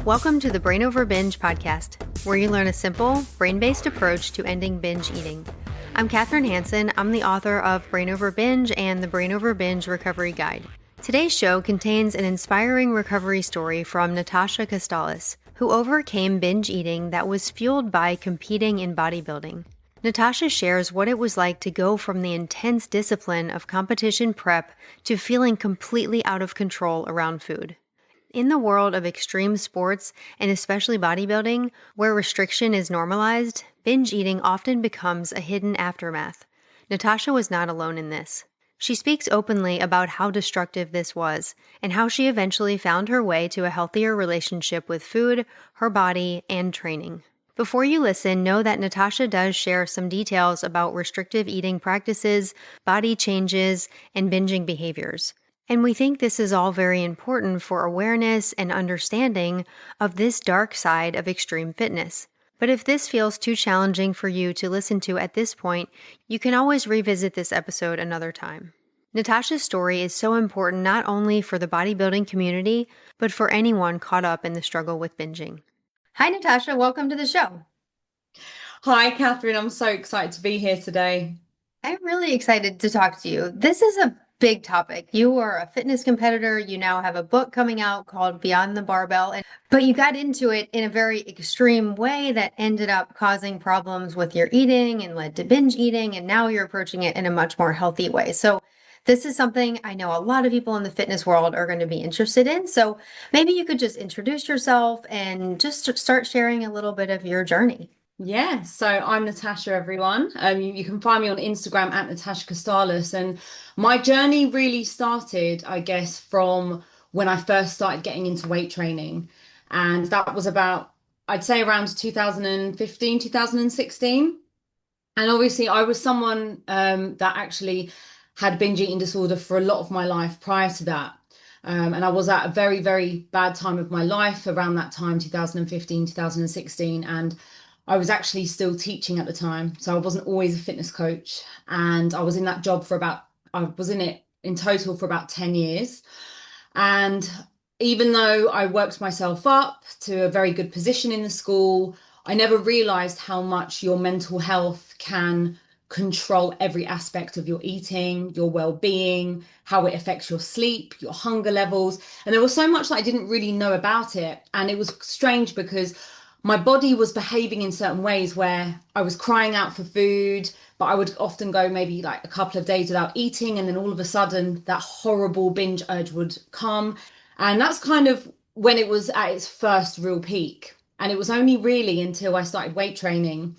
Welcome to the Brain Over Binge podcast, where you learn a simple, brain-based approach to ending binge eating. I'm Kathryn Hansen. I'm the author of Brain Over Binge and the Brain Over Binge Recovery Guide. Today's show contains an inspiring recovery story from Natasha Kostalas, who overcame binge eating that was fueled by competing in bodybuilding. Natasha shares what it was like to go from the intense discipline of competition prep to feeling completely out of control around food. In the world of extreme sports, and especially bodybuilding, where restriction is normalized, binge eating often becomes a hidden aftermath. Natasha was not alone in this. She speaks openly about how destructive this was, and how she eventually found her way to a healthier relationship with food, her body, and training. Before you listen, know that Natasha does share some details about restrictive eating practices, body changes, and binging behaviors. And we think this is all very important for awareness and understanding of this dark side of extreme fitness. But if this feels too challenging for you to listen to at this point, you can always revisit this episode another time. Natasha's story is so important not only for the bodybuilding community, but for anyone caught up in the struggle with binging. Hi, Natasha. Welcome to the show. Hi, Kathryn. I'm so excited to be here today. I'm really excited to talk to you. This is a big topic. You are a fitness competitor. You now have a book coming out called Beyond the Barbell, but you got into it in a very extreme way that ended up causing problems with your eating and led to binge eating, and now you're approaching it in a much more healthy way. So this is something I know a lot of people in the fitness world are going to be interested in. So maybe you could just introduce yourself and just start sharing a little bit of your journey. Yeah, so I'm Natasha, everyone. You can find me on Instagram at Natasha Kostalas. And my journey really started, I guess, from when I first started getting into weight training. And that was about, I'd say around 2015, 2016. And obviously, I was someone that actually had binge eating disorder for a lot of my life prior to that. And I was at a very, very bad time of my life around that time, 2015, 2016. And I was actually still teaching at the time. So I wasn't always a fitness coach. And I was in that job I was in it in total for about 10 years. And even though I worked myself up to a very good position in the school, I never realized how much your mental health can control every aspect of your eating, your well-being, how it affects your sleep, your hunger levels. And there was so much that I didn't really know about it. And it was strange because my body was behaving in certain ways where I was crying out for food, but I would often go maybe like a couple of days without eating. And then all of a sudden that horrible binge urge would come. And that's kind of when it was at its first real peak. And it was only really until I started weight training,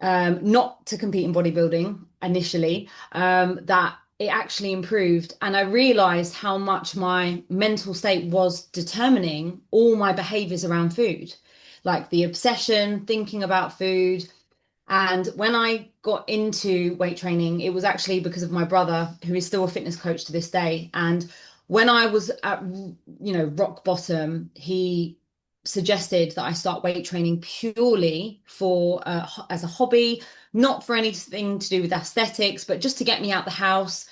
not to compete in bodybuilding initially, that it actually improved. And I realized how much my mental state was determining all my behaviors around food, like the obsession, thinking about food. And when I got into weight training, it was actually because of my brother, who is still a fitness coach to this day. And when I was at, rock bottom, he suggested that I start weight training purely for as a hobby, not for anything to do with aesthetics, but just to get me out the house,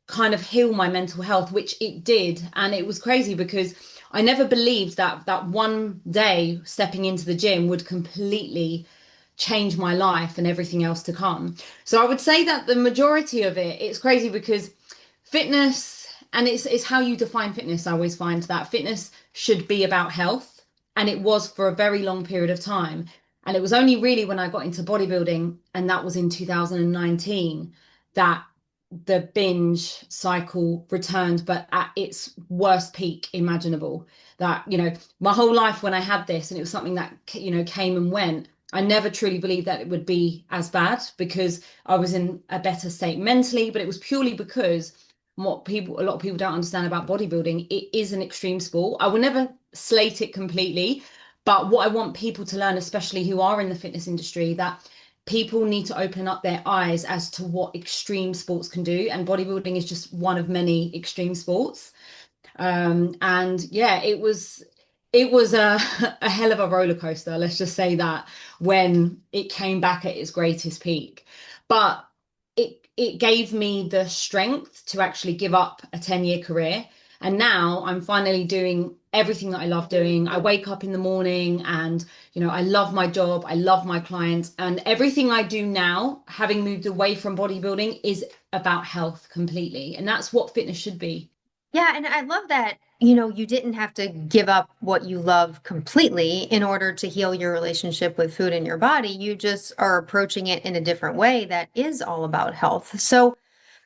kind of heal my mental health, which it did. And it was crazy because I never believed that one day stepping into the gym would completely change my life and everything else to come. So I would say that the majority of it's crazy because fitness, and it's how you define fitness. I always find that fitness should be about health. And it was for a very long period of time. And it was only really when I got into bodybuilding, and that was in 2019, that the binge cycle returned, but at its worst peak imaginable. That, my whole life when I had this, and it was something that, came and went, I never truly believed that it would be as bad because I was in a better state mentally, but it was purely because a lot of people don't understand about bodybuilding. It is an extreme sport. I will never slate it completely, but what I want people to learn, especially who are in the fitness industry, that people need to open up their eyes as to what extreme sports can do. And bodybuilding is just one of many extreme sports. And yeah, it was a hell of a roller coaster, let's just say that, when it came back at its greatest peak. But it gave me the strength to actually give up a 10-year career And now I'm finally doing everything that I love doing. I wake up in the morning and, I love my job. I love my clients, and everything I do now, having moved away from bodybuilding, is about health completely. And that's what fitness should be. Yeah, and I love that, you didn't have to give up what you love completely in order to heal your relationship with food and your body. You just are approaching it in a different way that is all about health. So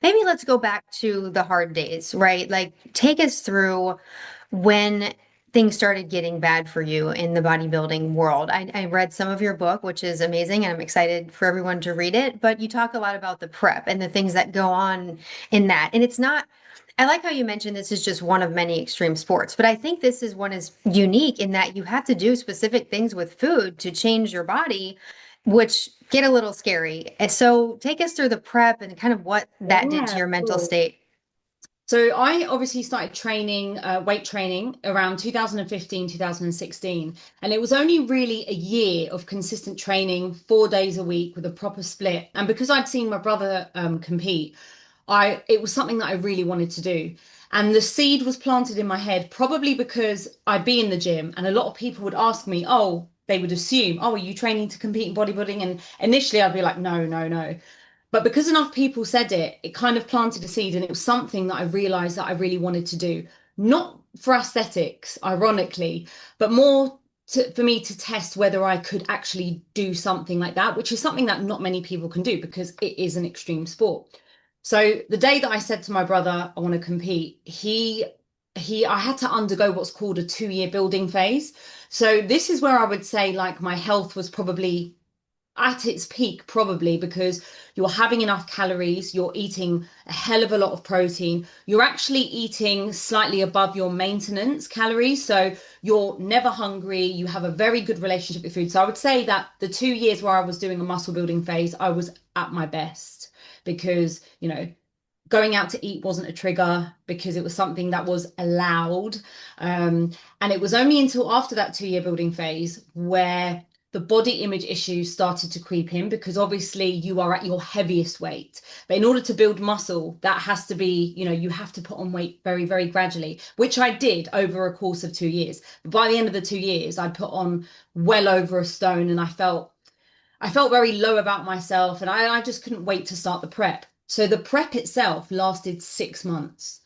maybe let's go back to the hard days, right? Like, take us through when things started getting bad for you in the bodybuilding world. I read some of your book, which is amazing, and I'm excited for everyone to read it. But you talk a lot about the prep and the things that go on in that. And it's not, I like how you mentioned this is just one of many extreme sports, but I think this is one is unique in that you have to do specific things with food to change your body, which get a little scary. And so take us through the prep and kind of what that did to Yeah, your mental cool. state. So I obviously started training, weight training around 2015, 2016. And it was only really a year of consistent training, 4 days a week with a proper split. And because I'd seen my brother compete, it was something that I really wanted to do. And the seed was planted in my head, probably because I'd be in the gym and a lot of people would ask me, oh, they would assume, oh, are you training to compete in bodybuilding? And initially I'd be like, no, no, no. But because enough people said it, it kind of planted a seed, and it was something that I realized that I really wanted to do. Not for aesthetics, ironically, but more for me to test whether I could actually do something like that, which is something that not many people can do because it is an extreme sport. So the day that I said to my brother, I want to compete, I had to undergo what's called a 2 year building phase. So this is where I would say like my health was probably at its peak, probably because you're having enough calories, you're eating a hell of a lot of protein, you're actually eating slightly above your maintenance calories. So you're never hungry, you have a very good relationship with food. So I would say that the 2 years where I was doing a muscle building phase, I was at my best because, going out to eat wasn't a trigger because it was something that was allowed. And it was only until after that 2 year building phase where the body image issues started to creep in because obviously you are at your heaviest weight. But in order to build muscle, that has to be, you have to put on weight very, very gradually, which I did over a course of 2 years. But by the end of the 2 years, I put on well over a stone and I felt very low about myself, and I just couldn't wait to start the prep. So the prep itself lasted 6 months.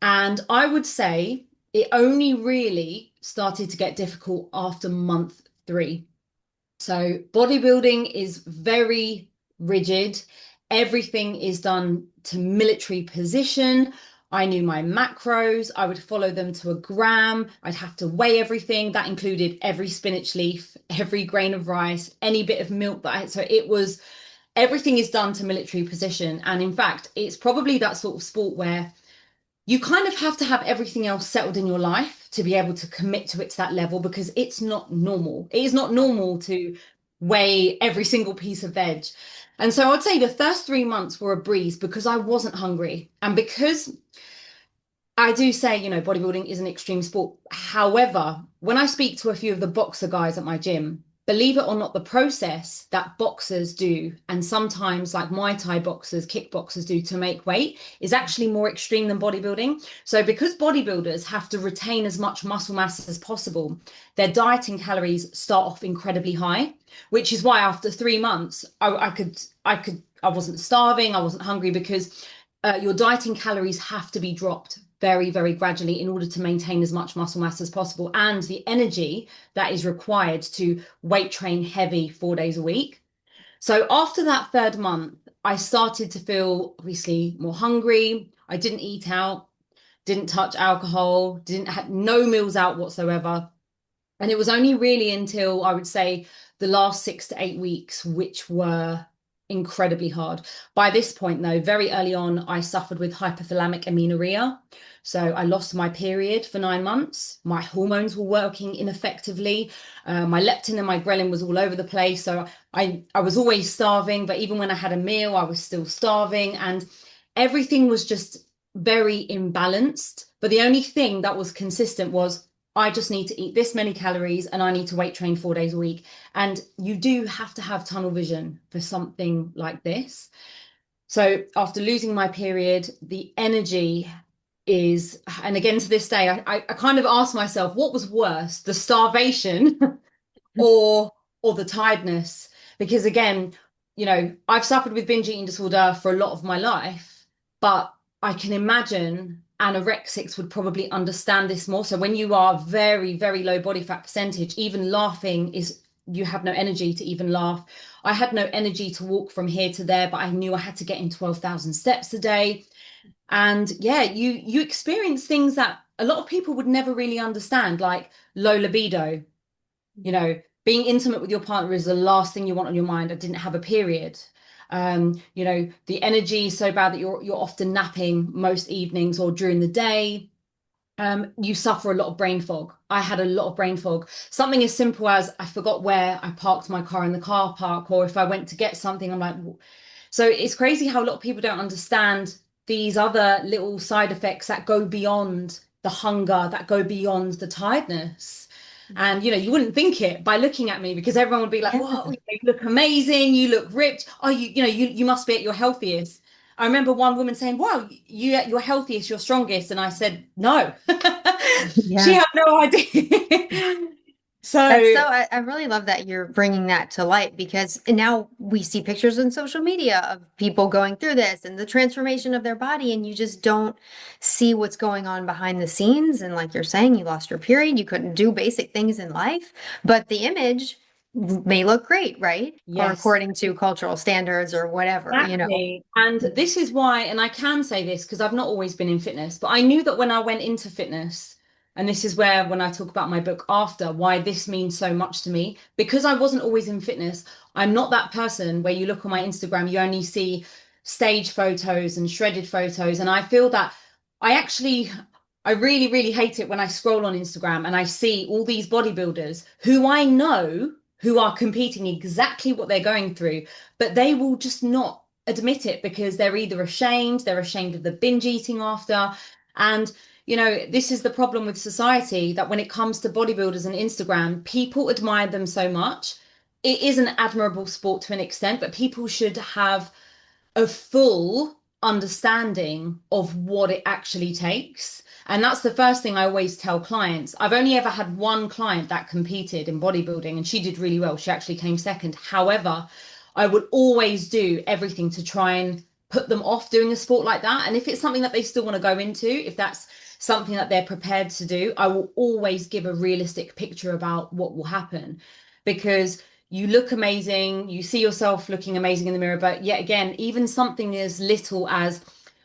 And I would say it only really started to get difficult after month 3. So bodybuilding is very rigid. Everything is done to military position. I knew my macros. I would follow them to a gram. I'd have to weigh everything. That included every spinach leaf, every grain of rice, any bit of milk so it was everything is done to military position. And in fact, it's probably that sort of sport where you kind of have to have everything else settled in your life to be able to commit to it to that level because it's not normal. It is not normal to weigh every single piece of veg. And so I'd say the first 3 months were a breeze because I wasn't hungry. And because I do say, bodybuilding is an extreme sport. However, when I speak to a few of the boxer guys at my gym, believe it or not, the process that boxers do, and sometimes like Muay Thai boxers, kickboxers do to make weight, is actually more extreme than bodybuilding. So because bodybuilders have to retain as much muscle mass as possible, their dieting calories start off incredibly high, which is why after 3 months, I wasn't starving, I wasn't hungry because your dieting calories have to be dropped very, very gradually in order to maintain as much muscle mass as possible and the energy that is required to weight train heavy 4 days a week. So after that third month, I started to feel obviously more hungry. I didn't eat out, didn't touch alcohol, didn't have no meals out whatsoever. And it was only really until I would say the last 6 to 8 weeks, which were incredibly hard. By this point, though, very early on, I suffered with hypothalamic amenorrhea. So I lost my period for 9 months. My hormones were working ineffectively. My leptin and my ghrelin was all over the place. So I was always starving, but even when I had a meal, I was still starving. And everything was just very imbalanced. But the only thing that was consistent was I just need to eat this many calories and I need to weight train 4 days a week. And you do have to have tunnel vision for something like this. So after losing my period, the energy is, and again to this day, I kind of ask myself, what was worse, the starvation or the tiredness? Because again, I've suffered with binge eating disorder for a lot of my life, but I can imagine anorexics would probably understand this more. So when you are very, very low body fat percentage, even laughing is, you have no energy to even laugh. I had no energy to walk from here to there, but I knew I had to get in 12,000 steps a day. And yeah, you experience things that a lot of people would never really understand, like low libido. Being intimate with your partner is the last thing you want on your mind. I didn't have a period. The energy is so bad that you're often napping most evenings or during the day. You suffer a lot of brain fog. I had a lot of brain fog. Something as simple as I forgot where I parked my car in the car park, or if I went to get something, I'm like, so it's crazy how a lot of people don't understand these other little side effects that go beyond the hunger, that go beyond the tiredness. And you wouldn't think it by looking at me, because everyone would be like, Yeah. "Whoa, you look amazing, you look ripped. Oh, you must be at your healthiest." I remember one woman saying, "Wow, you at your healthiest, you're strongest," and I said, "No." She Yeah. had no idea. That's so, So I really love that you're bringing that to light, because now we see pictures on social media of people going through this and the transformation of their body, and you just don't see what's going on behind the scenes. And like you're saying, you lost your period, you couldn't do basic things in life, but the image may look great, right? Or yes. according to cultural standards or whatever. Exactly. And this is why, and I can say this because I've not always been in fitness, but I knew that when I went into fitness, and this is where, when I talk about my book after, why this means so much to me, because I wasn't always in fitness. I'm not that person where you look on my Instagram, you only see stage photos and shredded photos. And I feel that I actually, I really, really hate it when I scroll on Instagram and I see all these bodybuilders who I know who are competing exactly what they're going through, but they will just not admit it because they're ashamed of the binge eating after. And this is the problem with society, that when it comes to bodybuilders and Instagram, people admire them so much. It is an admirable sport to an extent, but people should have a full understanding of what it actually takes. And that's the first thing I always tell clients. I've only ever had one client that competed in bodybuilding, and she did really well. She actually came second. However, I would always do everything to try and put them off doing a sport like that. And if it's something that they still want to go into, if that's something that they're prepared to do, I will always give a realistic picture about what will happen. Because you look amazing, you see yourself looking amazing in the mirror, but yet again, even something as little as,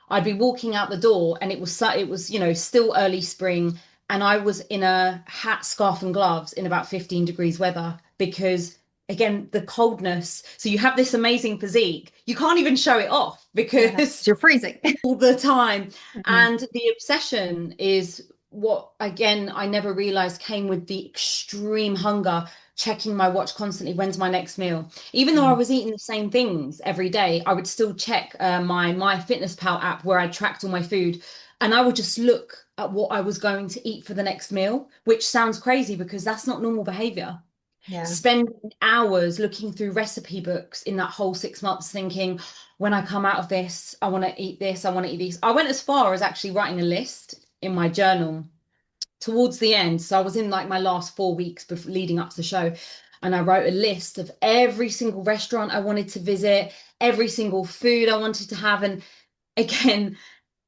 I'd be walking out the door and it was still early spring, and I was in a hat, scarf and gloves in about 15 degrees weather, because again, the coldness. So you have this amazing physique, you can't even show it off Yeah, because 'cause you're freezing. all the time. Mhm. And the obsession is what, again, I never realized came with the extreme hunger, checking my watch constantly. When's my next meal? Even though I Mhm. was eating the same things every day, I would still check my Fitness Pal app where I tracked all my food. And I would just look at what I was going to eat for the next meal, which sounds crazy because that's not normal behavior. Yeah. Spending hours looking through recipe books in that whole 6 months, thinking, when I come out of this, I want to eat this, I want to eat these. I went as far as actually writing a list in my journal towards the end. So I was in like my last 4 weeks before, leading up to the show. And I wrote a list of every single restaurant I wanted to visit, every single food I wanted to have. And again,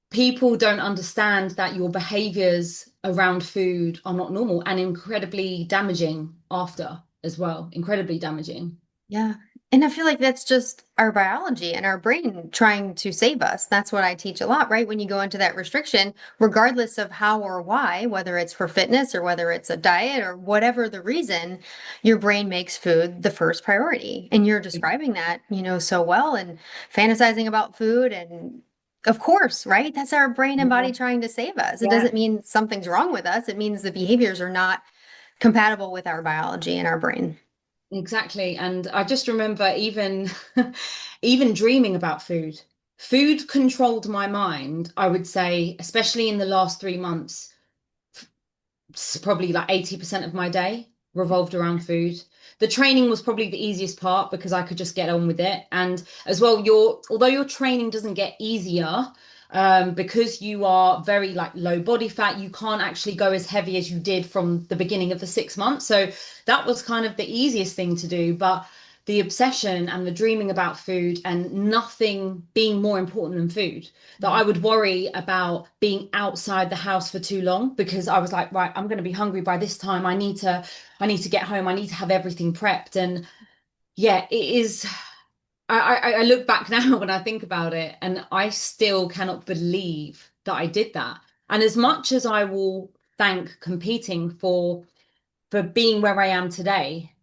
people don't understand that your behaviors around food are not normal and incredibly damaging after as well. Incredibly damaging. Yeah. And I feel like that's just our biology and our brain trying to save us. That's what I teach a lot, right? When you go into that restriction, regardless of how or why, whether it's for fitness or whether it's a diet or whatever the reason, your brain makes food the first priority. And you're describing that, so well, and fantasizing about food. And of course, right? That's our brain and Yeah. body trying to save us. It Yeah. doesn't mean something's wrong with us. It means the behaviors are not compatible with our biology and our brain. Exactly. And I just remember even even dreaming about food. Food controlled my mind, I would say, especially in the last 3 months. Probably like 80% of my day revolved around food. The training was probably the easiest part because I could just get on with it. And as well, although your training doesn't get easier, because you are very like low body fat, you can't actually go as heavy as you did from the beginning of the 6 months. So that was kind of the easiest thing to do. But the obsession and the dreaming about food and nothing being more important than food, that I would worry about being outside the house for too long because I was like, right, I'm going to be hungry by this time. I need to get home. I need to have everything prepped. And yeah, it is. I look back now when I think about it, and I still cannot believe that I did that. And as much as I will thank competing for being where I am today,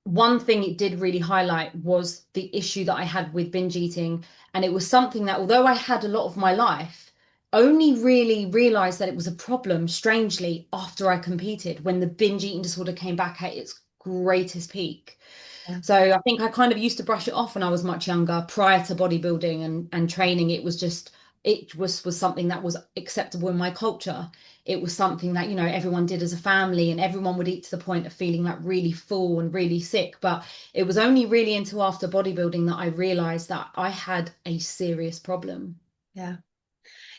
one thing it did really highlight was the issue that I had with binge eating. And it was something that, although I had a lot of my life, only really realized that it was a problem, strangely, after I competed, when the binge eating disorder came back at its greatest peak. Yeah. So I think I kind of used to brush it off when I was much younger, prior to bodybuilding and training. It was just it was something that was acceptable in my culture. It was something that, everyone did as a family and everyone would eat to the point of feeling like really full and really sick. But it was only really until after bodybuilding that I realized that I had a serious problem. Yeah.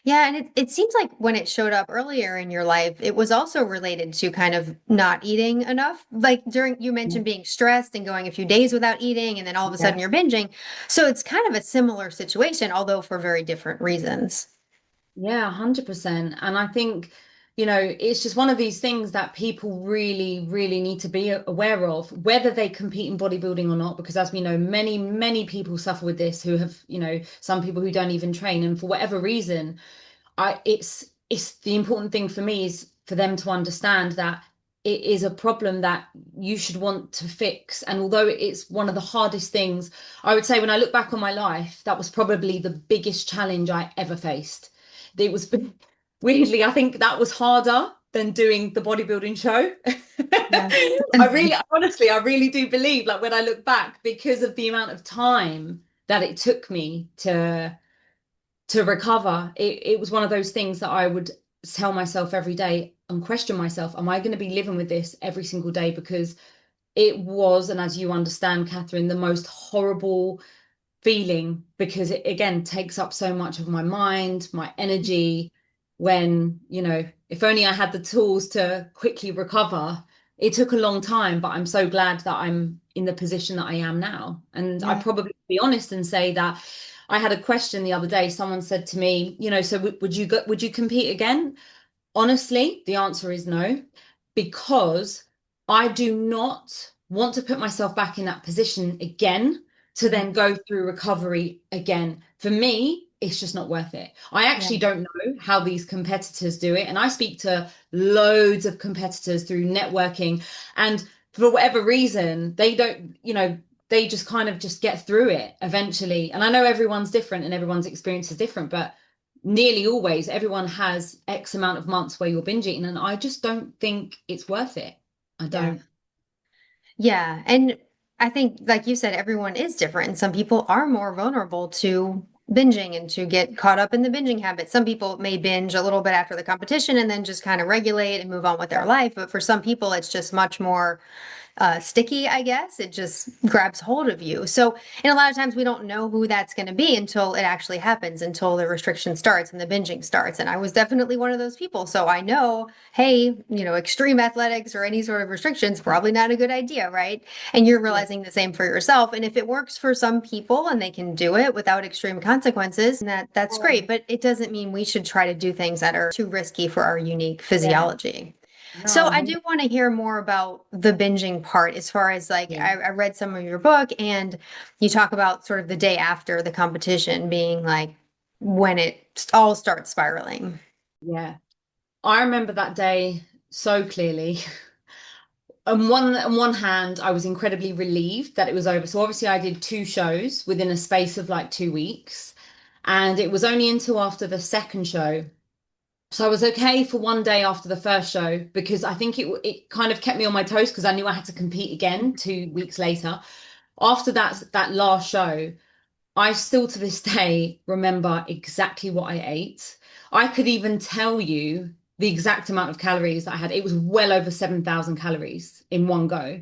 Yeah, and it seems like when it showed up earlier in your life, it was also related to kind of not eating enough. Like during, you mentioned being stressed and going a few days without eating, and then all of a sudden Yeah. you're binging. So it's kind of a similar situation, although for very different reasons. Yeah, 100%. And I think, it's just one of these things that people really, really need to be aware of, whether they compete in bodybuilding or not, because as we know, many, many people suffer with this who have, some people who don't even train. And for whatever reason, it's the important thing for me is for them to understand that it is a problem that you should want to fix. And although it's one of the hardest things, I would say when I look back on my life, that was probably the biggest challenge I ever faced. It was weirdly, I think that was harder than doing the bodybuilding show. Yeah. Honestly, I really do believe, like when I look back, because of the amount of time that it took me to recover, it was one of those things that I would tell myself every day and question myself, am I going to be living with this every single day? Because it was, and as you understand, Kathryn, the most horrible feeling because it again takes up so much of my mind, my energy. When, if only I had the tools to quickly recover. It took a long time, but I'm so glad that I'm in the position that I am now. And I Yeah. probably be honest and say that I had a question the other day. Someone said to me, so would you compete again? Honestly, the answer is no, because I do not want to put myself back in that position again to then go through recovery again. For me, it's just not worth it. I Yeah. actually don't know how these competitors do it. And I speak to loads of competitors through networking. And for whatever reason, they don't, they just kind of just get through it eventually. And I know everyone's different and everyone's experience is different, but nearly always everyone has X amount of months where you're binge eating, and I just don't think it's worth it. I Yeah. don't. Yeah. And I think, like you said, everyone is different. And some people are more vulnerable to binging and to get caught up in the binging habit. Some people may binge a little bit after the competition and then just kind of regulate and move on with their life. But for some people, it's just much more sticky, I guess. It just grabs hold of you. So, and a lot of times we don't know who that's going to be until it actually happens, until the restriction starts and the binging starts. And I was definitely one of those people. So I know, hey, extreme athletics or any sort of restrictions, probably not a good idea, right? And you're Yeah. realizing the same for yourself. And if it works for some people and they can do it without extreme consequences, that's great. But it doesn't mean we should try to do things that are too risky for our unique Yeah. physiology. So No, I do want to hear more about the binging part as far as like yeah. I read some of your book and you talk about sort of the day after the competition being like when it all starts spiraling. Yeah. I remember that day so clearly. On one hand, I was incredibly relieved that it was over. So obviously I did two shows within a space of like 2 weeks. And it was only until after the second show. So I was okay for one day after the first show because I think it kind of kept me on my toes because I knew I had to compete again 2 weeks later. After that last show, I still to this day remember exactly what I ate. I could even tell you the exact amount of calories that I had. It was well over 7,000 calories in one go,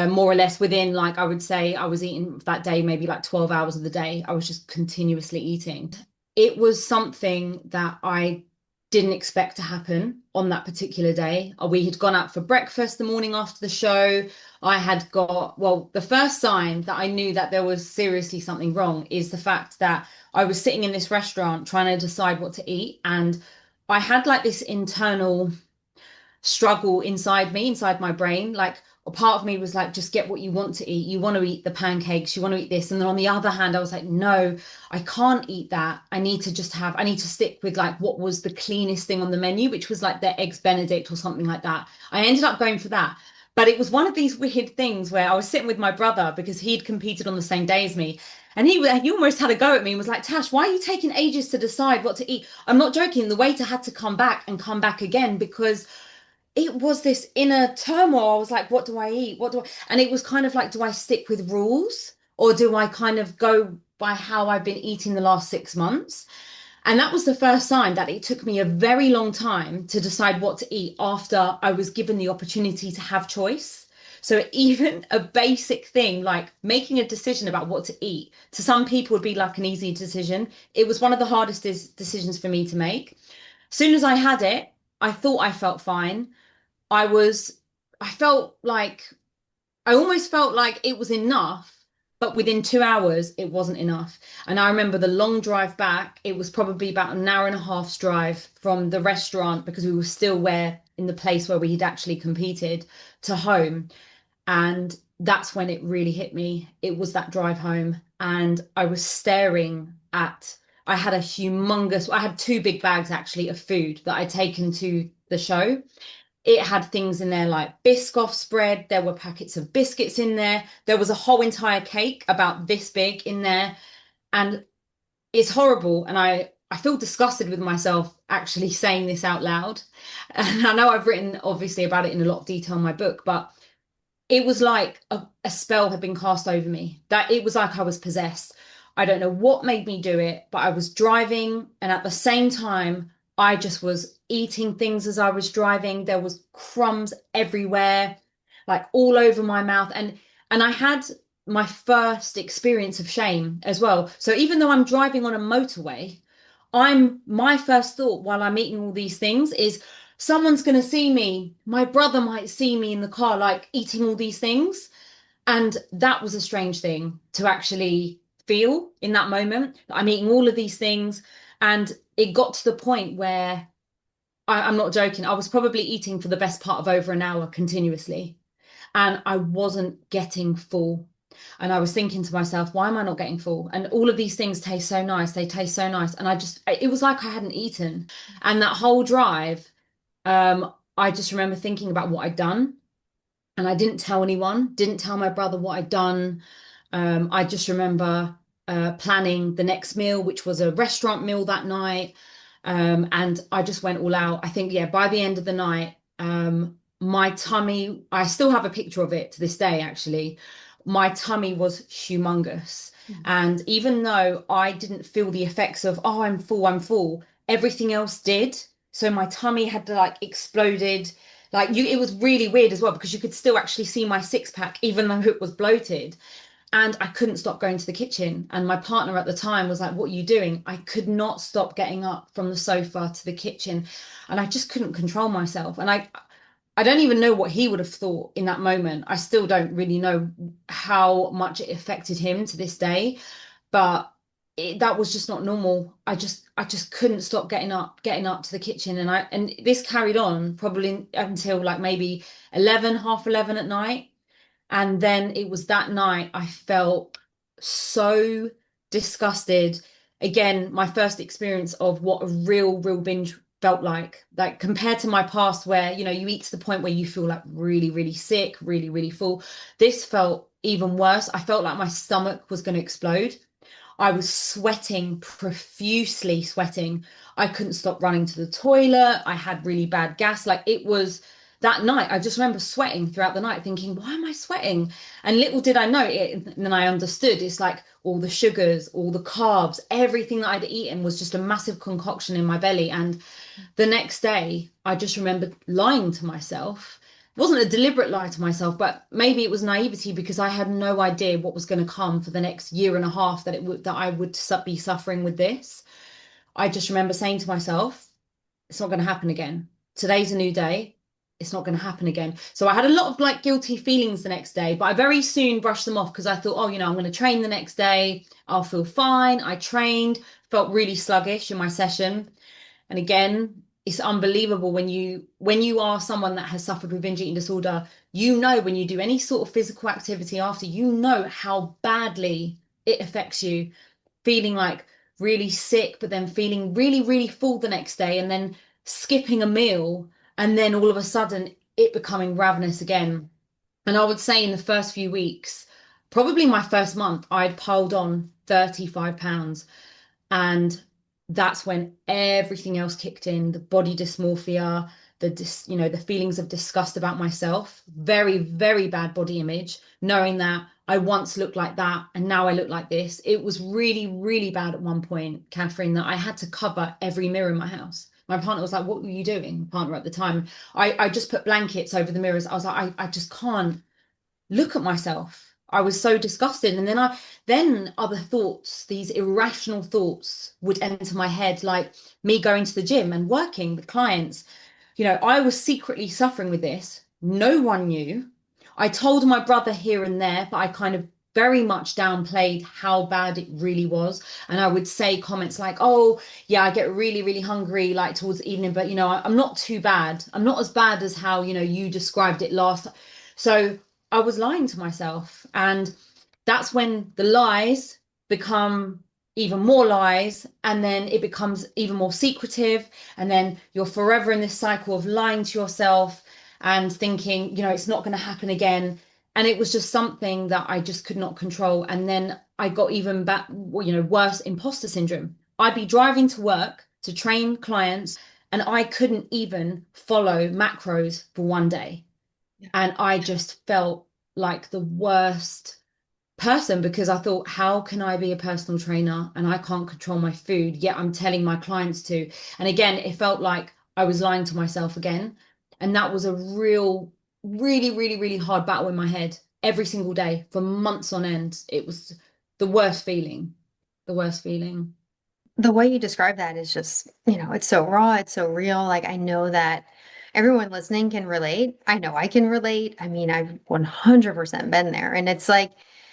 more or less within, like, I would say I was eating that day, maybe like 12 hours of the day. I was just continuously eating. it was something that I didn't expect to happen on that particular day. We had gone out for breakfast the morning after the show. I had got, well, the first sign that I knew that there was seriously something wrong is the fact that I was sitting in this restaurant trying to decide what to eat. And I had like this internal struggle inside me, inside my brain. Like a part of me was like, just get what you want to eat. You want to eat the pancakes, you want to eat this. And then on the other hand, I was like, no, I can't eat that. I need to stick with like what was the cleanest thing on the menu, which was like the eggs Benedict or something like that. I ended up going for that. But it was one of these weird things where I was sitting with my brother because he'd competed on the same day as me. And he almost had a go at me and was like, Tash, why are you taking ages to decide what to eat? I'm not joking. The waiter had to come back and come back again because it was this inner turmoil. I was like, what do I eat? And it was kind of like, do I stick with rules or do I kind of go by how I've been eating the last 6 months? And that was the first sign that it took me a very long time to decide what to eat after I was given the opportunity to have choice. So even a basic thing like making a decision about what to eat, to some people would be like an easy decision. It was one of the hardest decisions for me to make. As soon as I had it, I thought I felt fine. I was, I felt like, I almost felt like it was enough, but within 2 hours, it wasn't enough. And I remember the long drive back, it was probably about an hour and a half's drive from the restaurant because we were still in the place where we had actually competed to home. And that's when it really hit me. It was that drive home. And I was staring at, I had two big bags actually of food that I'd taken to the show. It had things in there like Biscoff spread. There were packets of biscuits in there. There was a whole entire cake about this big in there. And it's horrible. And I feel disgusted with myself actually saying this out loud. And I know I've written obviously about it in a lot of detail in my book, but it was like a spell had been cast over me, that it was like I was possessed. I don't know what made me do it, but I was driving and at the same time, I just was eating things as I was driving. There was crumbs everywhere, like all over my mouth. And I had my first experience of shame as well. So even though I'm driving on a motorway, my first thought while I'm eating all these things is someone's going to see me. My brother might see me in the car, like eating all these things. And that was a strange thing to actually feel in that moment. I'm eating all of these things. And it got to the point where I'm not joking. I was probably eating for the best part of over an hour continuously. And I wasn't getting full. And I was thinking to myself, why am I not getting full? And all of these things taste so nice. They taste so nice. And it was like I hadn't eaten. And that whole drive, I just remember thinking about what I'd done. And I didn't tell anyone, didn't tell my brother what I'd done. I just remember planning the next meal, which was a restaurant meal that night. And I just went all out. I think, yeah, by the end of the night, my tummy, I still have a picture of it to this day, actually. My tummy was humongous. And even though I didn't feel the effects of, oh, I'm full, everything else did. So my tummy had like exploded. It was really weird as well because you could still actually see my six pack, even though it was bloated. And I couldn't stop going to the kitchen. And my partner at the time was like, what are you doing? I could not stop getting up from the sofa to the kitchen. And I just couldn't control myself. And I don't even know what he would have thought in that moment. I still don't really know how much it affected him to this day. But that was just not normal. I just couldn't stop getting up to the kitchen. And this carried on probably until like maybe 11, half 11 at night. And then it was that night I felt so disgusted. Again, my first experience of what a real binge felt like compared to my past where, you eat to the point where you feel like really, really sick, really, really full. This felt even worse. I felt like my stomach was going to explode. I was sweating, profusely sweating. I couldn't stop running to the toilet. I had really bad gas. Like it was that night, I just remember sweating throughout the night, thinking, why am I sweating? And little did I know it, and then I understood it's like all the sugars, all the carbs, everything that I'd eaten was just a massive concoction in my belly. And the next day, I just remembered lying to myself. It wasn't a deliberate lie to myself, but maybe it was naivety because I had no idea what was going to come for the next year and a half that I would be suffering with this. I just remember saying to myself, it's not going to happen again. Today's a new day. It's not going to happen again. So I had a lot of like guilty feelings the next day, but I very soon brushed them off because I thought, oh, I'm going to train the next day. I'll feel fine. I trained, felt really sluggish in my session. And again, it's unbelievable when you are someone that has suffered with binge eating disorder, when you do any sort of physical activity after, how badly it affects you, feeling like really sick, but then feeling really, really full the next day, and then skipping a meal, and then all of a sudden it becoming ravenous again. And I would say in the first few weeks, probably my first month, I'd piled on 35 pounds. And that's when everything else kicked in, the body dysmorphia, the feelings of disgust about myself, very, very bad body image, knowing that I once looked like that and now I look like this. It was really, really bad at one point, Kathryn, that I had to cover every mirror in my house. My partner was like, what were you doing? My partner at the time. I just put blankets over the mirrors. I was like, I just can't look at myself. I was so disgusted. And then other thoughts, these irrational thoughts would enter my head, like me going to the gym and working with clients. I was secretly suffering with this. No one knew. I told my brother here and there, but I kind of very much downplayed how bad it really was. And I would say comments like, oh, yeah, I get really, really hungry like towards the evening, but I'm not too bad. I'm not as bad as how, you described it last. So I was lying to myself. And that's when the lies become even more lies. And then it becomes even more secretive. And then you're forever in this cycle of lying to yourself and thinking, it's not going to happen again. And it was just something that I just could not control. And then I got even back, worse, imposter syndrome. I'd be driving to work to train clients and I couldn't even follow macros for one day. And I just felt like the worst person because I thought, how can I be a personal trainer and I can't control my food, yet I'm telling my clients to? And again, it felt like I was lying to myself again. And that was a real, really, really, really hard battle in my head every single day for months on end. It was the worst feeling, the worst feeling. The way you describe that is just, it's so raw, it's so real. Like, I know that everyone listening can relate. I know I can relate. I mean, I've 100% been there. And it's like,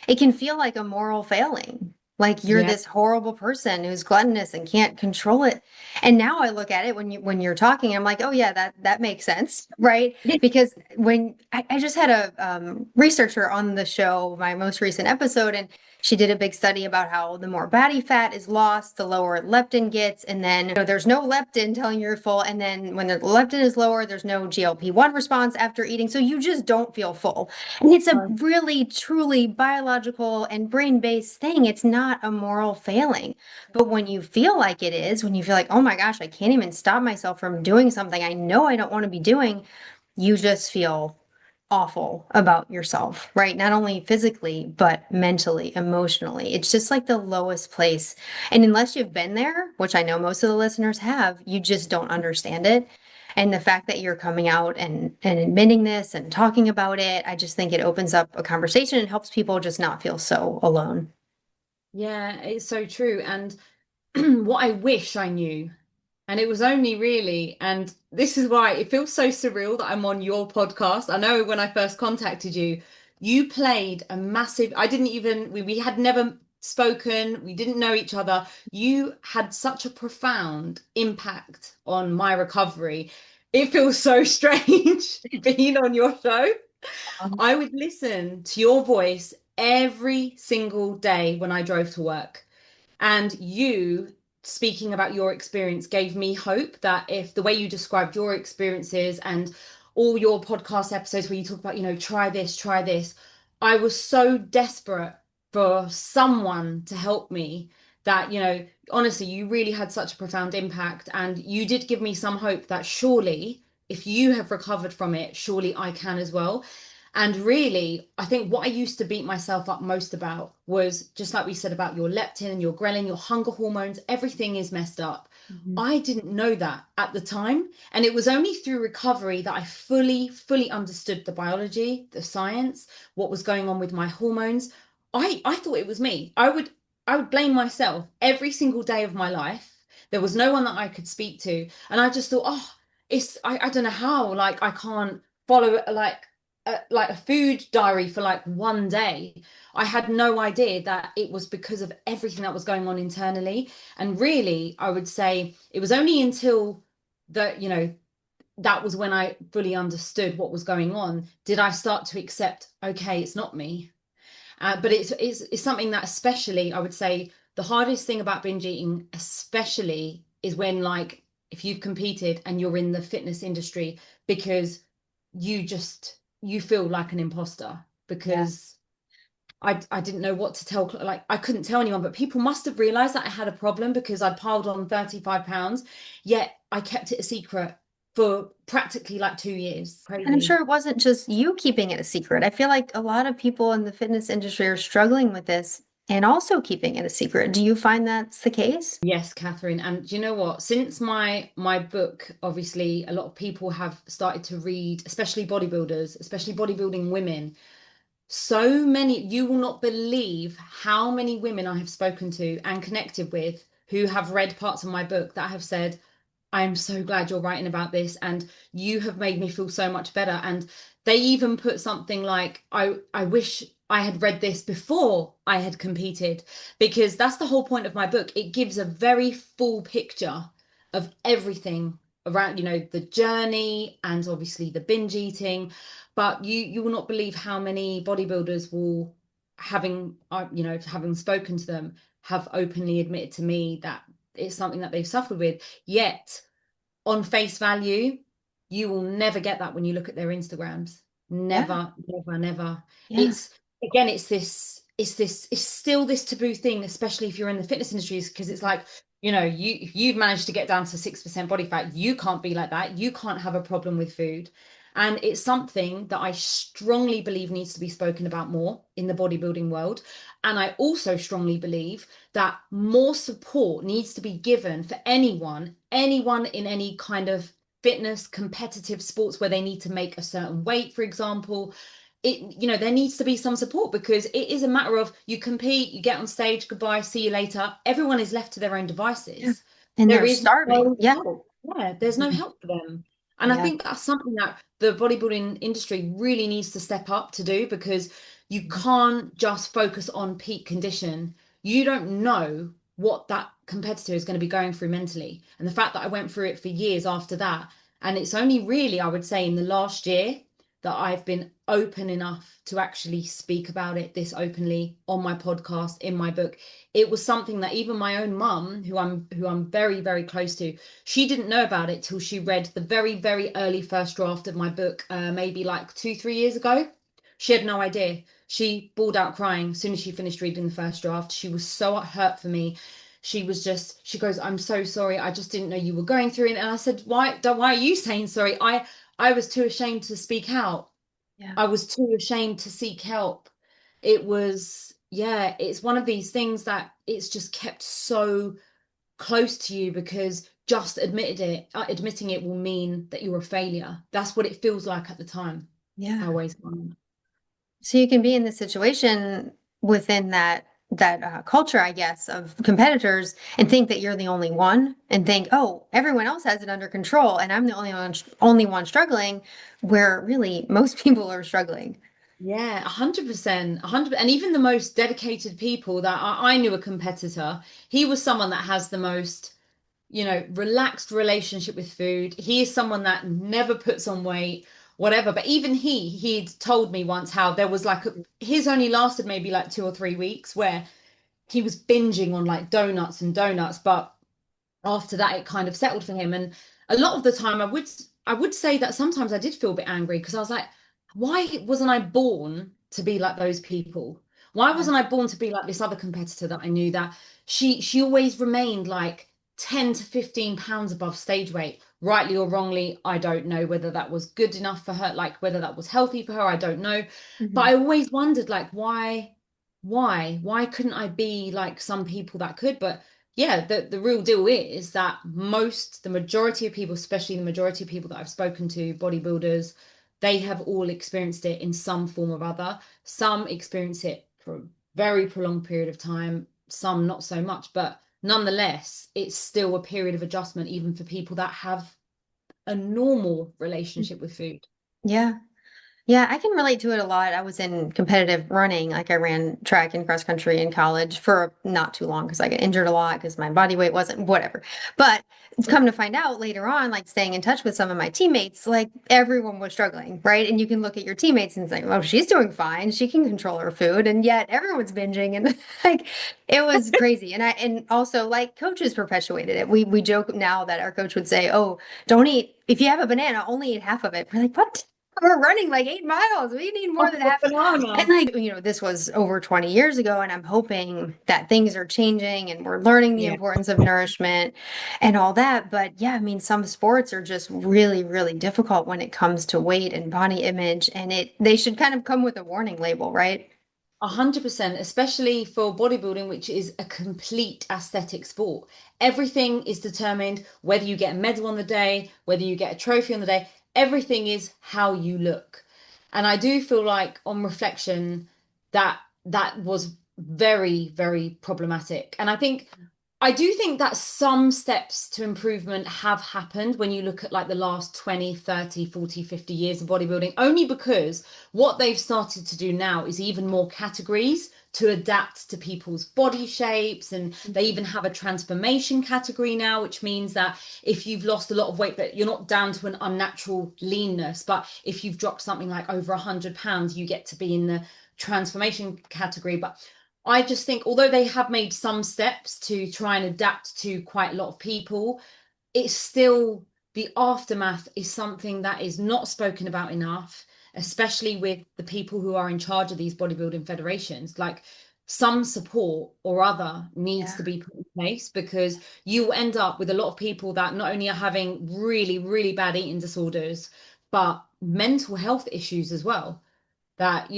it can feel like a moral failing. Like you're Yeah. this horrible person who's gluttonous and can't control it. And now I look at it when you're talking, I'm like, oh yeah, that makes sense, right? Because when I just had a researcher on the show, my most recent episode, and she did a big study about how the more body fat is lost, the lower leptin gets. And then there's no leptin telling you're full. And then when the leptin is lower, there's no GLP-1 response after eating. So you just don't feel full. And it's a really, truly biological and brain-based thing. It's not a moral failing. But when you feel like it is, when you feel like, oh my gosh, I can't even stop myself from doing something I know I don't want to be doing, you just feel awful about yourself, right? Not only physically, but mentally, emotionally. It's just like the lowest place. And unless you've been there, which I know most of the listeners have, you just don't understand it. And the fact that you're coming out and admitting this and talking about it, I just think it opens up a conversation and helps people just not feel so alone. Yeah, it's so true. And what I wish I knew, and it was only really, and this is why it feels so surreal that I'm on your podcast. I know when I first contacted you, you played a massive, I didn't even, we had never spoken, we didn't know each other. You had such a profound impact on my recovery. It feels so strange being on your show. I would listen to your voice every single day when I drove to work. And you speaking about your experience gave me hope that if the way you described your experiences and all your podcast episodes where you talk about, try this, I was so desperate for someone to help me that, honestly, you really had such a profound impact. And you did give me some hope that surely, if you have recovered from it, surely I can as well. And really, I think what I used to beat myself up most about was just like we said about your leptin and your ghrelin, your hunger hormones, everything is messed up. Mhm. I didn't know that at the time. And it was only through recovery that I fully, fully understood the biology, the science, what was going on with my hormones. I thought it was me. I would blame myself every single day of my life There was no one that I could speak to. And I just thought, oh, I don't know how, like I can't follow like a food diary for like one day. I had no idea that it was because of everything that was going on internally. And really, I would say it was only until that was when I fully understood what was going on. Did I start to accept, okay, it's not me. But it's something that especially I would say the hardest thing about binge eating, especially, is when like if you've competed and you're in the fitness industry because you feel like an imposter Yeah. because I didn't know what to tell. Like I couldn't tell anyone, but people must have realized that I had a problem because I piled on 35 pounds, yet I kept it a secret for practically like 2 years. And I'm Crazy. sure it wasn't just you keeping it a secret. I feel like a lot of people in the fitness industry are struggling with this and also keeping it a secret. Do you find that's the case? Yes, Kathryn. And do you know what? Since my book, obviously, a lot of people have started to read, especially bodybuilders, especially bodybuilding women. So many, you will not believe how many women I have spoken to and connected with who have read parts of my book that have said, I'm so glad you're writing about this and you have made me feel so much better. And they even put something like, I wish I had read this before I had competed, because that's the whole point of my book. It gives a very full picture of everything around, the journey and obviously the binge eating. But you will not believe how many bodybuilders will, having spoken to them, have openly admitted to me that it's something that they've suffered with. Yet, on face value, you will never get that when you look at their Instagrams. Yeah. Never, never, never. Yeah. It's again, it's still this taboo thing, especially if you're in the fitness industries, because it's like, if you've managed to get down to 6% body fat, you can't be like that. You can't have a problem with food. And it's something that I strongly believe needs to be spoken about more in the bodybuilding world. And I also strongly believe that more support needs to be given for anyone in any kind of fitness, competitive sports where they need to make a certain weight, for example. There needs to be some support, because it is a matter of you compete, you get on stage, goodbye, see you later. Everyone is left to their own Yeah. devices. And There they're is starving. no Yeah. help. Yeah, there's no Mhm. help for them. And I Yeah. think that's something that the bodybuilding industry really needs to step up to do, because you Mhm. can't just focus on peak condition. You don't know what that competitor is going to be going through mentally. And the fact that I went through it for years after that, and it's only really, I would say, in the last year that I've been open enough to actually speak about it this openly on my podcast, in my book. It was something that even my own mum, who I'm very, very close to, she didn't know about it till she read the very, very early first draft of my book, maybe like 2, 3 years ago. She had no idea. She bawled out crying as soon as she finished reading the first draft. She was so hurt for me. She goes, I'm so sorry. I just didn't know you were going through it. And I said, why are you saying sorry? I was too ashamed to speak out. Yeah. I was too ashamed to seek help. It was, yeah, it's one of these things that it's just kept so close to you, because just admitting it will mean that you're a failure. That's what it feels like at the time. I Yeah. always find. So you can be in this situation within that culture, I guess, of competitors and think that you're the only one and think, oh, everyone else has it under control and I'm the only one struggling, where really most people are struggling. Yeah, 100%, 100, and even the most dedicated people that I knew, a competitor, he was someone that has the most, relaxed relationship with food. He is someone that never puts on weight, whatever. But even he'd told me once how there was like his only lasted maybe like 2 or 3 weeks where he was binging on like donuts and donuts, but after that it kind of settled for him. And a lot of the time I would say that sometimes I did feel a bit angry, because I was like, why wasn't I born to be like those people? Why Yeah. wasn't I born to be like this other competitor that I knew, that she always remained like 10 to 15 pounds above stage weight, rightly or wrongly. I don't know whether that was good enough for her, like whether that was healthy for her, I don't know. But Mhm. I always wondered, like, why couldn't I be like some people that could? But yeah, the real deal is that the majority of people, especially the majority of people that I've spoken to, bodybuilders, they have all experienced it in some form or other. Some experience it for a very prolonged period of time, some not so much. But nonetheless, it's still a period of adjustment, even for people that have a normal relationship with food. Yeah. Yeah, I can relate to it a lot. I was in competitive running. Like I ran track and cross country in college for not too long because I got injured a lot because my body weight wasn't whatever. But it's come to find out later on, like staying in touch with some of my teammates, like everyone was struggling, right? And you can look at your teammates and say, "Oh, she's doing fine. She can control her food." And yet everyone's binging and like it was crazy. And also like coaches perpetuated it. We joke now that our coach would say, "Oh, don't eat if you have a banana, only eat half of it." We're like, "What?" We're running like 8 miles. We need more Off than of a half. And banana. like, this was over 20 years ago, and I'm hoping that things are changing and we're learning the Yeah. importance of nourishment and all that. But yeah, I mean, some sports are just really, really difficult when it comes to weight and body image, and they should kind of come with a warning label, right? 100%, especially for bodybuilding, which is a complete aesthetic sport. Everything is determined whether you get a medal on the day, whether you get a trophy on the day. Everything is how you look. And I do feel like on reflection that was very, very problematic. And I do think that some steps to improvement have happened when you look at like the last 20, 30, 40, 50 years of bodybuilding, only because what they've started to do now is even more categories to adapt to people's body shapes. And they even have a transformation category now, which means that if you've lost a lot of weight, but you're not down to an unnatural leanness, but if you've dropped something like over 100 pounds, you get to be in the transformation category. But I just think, although they have made some steps to try and adapt to quite a lot of people, it's still the aftermath is something that is not spoken about enough, especially with the people who are in charge of these bodybuilding federations. Like some support or other needs Yeah. to be put in place, because you will end up with a lot of people that not only are having really, really bad eating disorders, but mental health issues as well. That,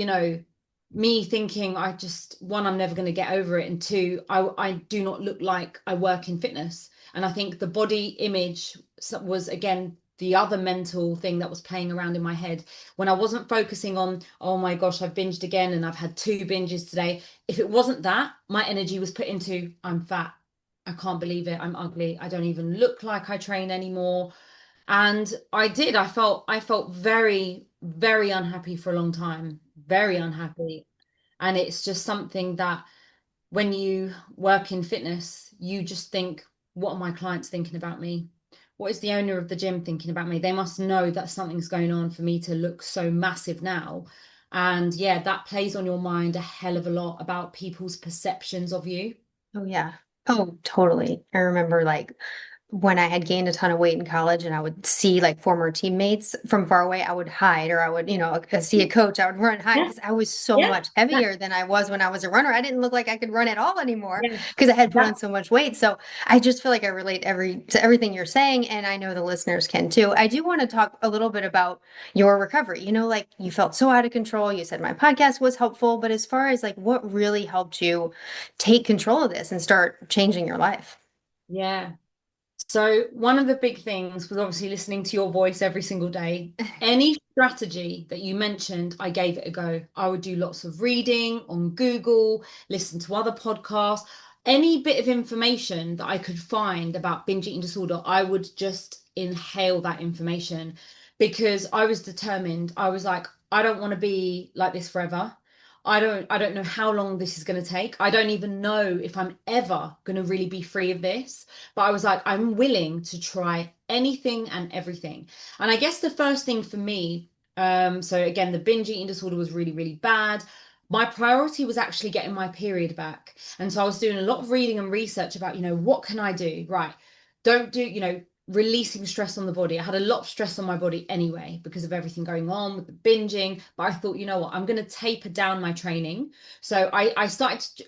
me thinking, I just, one, I'm never going to get over it, and two, I do not look like I work in fitness. And I think the body image was again the other mental thing that was playing around in my head when I wasn't focusing on, oh my gosh, I've binged again and I've had 2 binges today. If it wasn't that, my energy was put into, I'm fat, I can't believe it, I'm ugly, I don't even look like I train anymore. And I felt very, very unhappy for a long time, very unhappy. And it's just something that when you work in fitness, you just think, what are my clients thinking about me? What is the owner of the gym thinking about me? They must know that something's going on for me to look so massive now. And yeah, that plays on your mind a hell of a lot about people's perceptions of you. Oh, yeah. Oh, totally. I remember like when I had gained a ton of weight in college and I would see like former teammates from far away, I would hide or I would, see a coach, I would run and hide Yeah, because I was so yeah, much heavier than I was when I was a runner. I didn't look like I could run at all anymore yeah. because I had put on That so much weight. So I just feel like I relate to everything you're saying, and I know the listeners can too. I do want to talk a little bit about your recovery. Like you felt so out of control. You said my podcast was helpful, but as far as like what really helped you take control of this and start changing your life? yeah. So one of the big things was obviously listening to your voice every single day. Any strategy that you mentioned, I gave it a go. I would do lots of reading on Google, listen to other podcasts, any bit of information that I could find about binge eating disorder, I would just inhale that information because I was determined. I was like, I don't want to be like this forever. I don't know how long this is going to take. I don't even know if I'm ever going to really be free of this. But I was like, I'm willing to try anything and everything. And I guess the first thing for me, so again, the binge eating disorder was really, really bad. My priority was actually getting my period back. And so I was doing a lot of reading and research about, what can I do? Right. Don't do, releasing stress on the body. I had a lot of stress on my body anyway because of everything going on with the binging. But I thought, you know what, I'm going to taper down my training. So I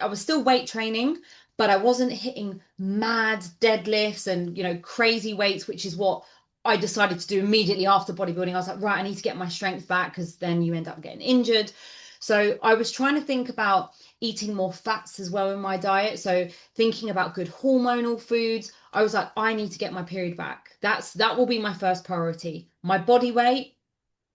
was still weight training, but I wasn't hitting mad deadlifts and, crazy weights, which is what I decided to do immediately after bodybuilding. I was like, right, I need to get my strength back because then you end up getting injured. So I was trying to think about eating more fats as well in my diet. So thinking about good hormonal foods. I was like, I need to get my period back. That will be my first priority. My body weight,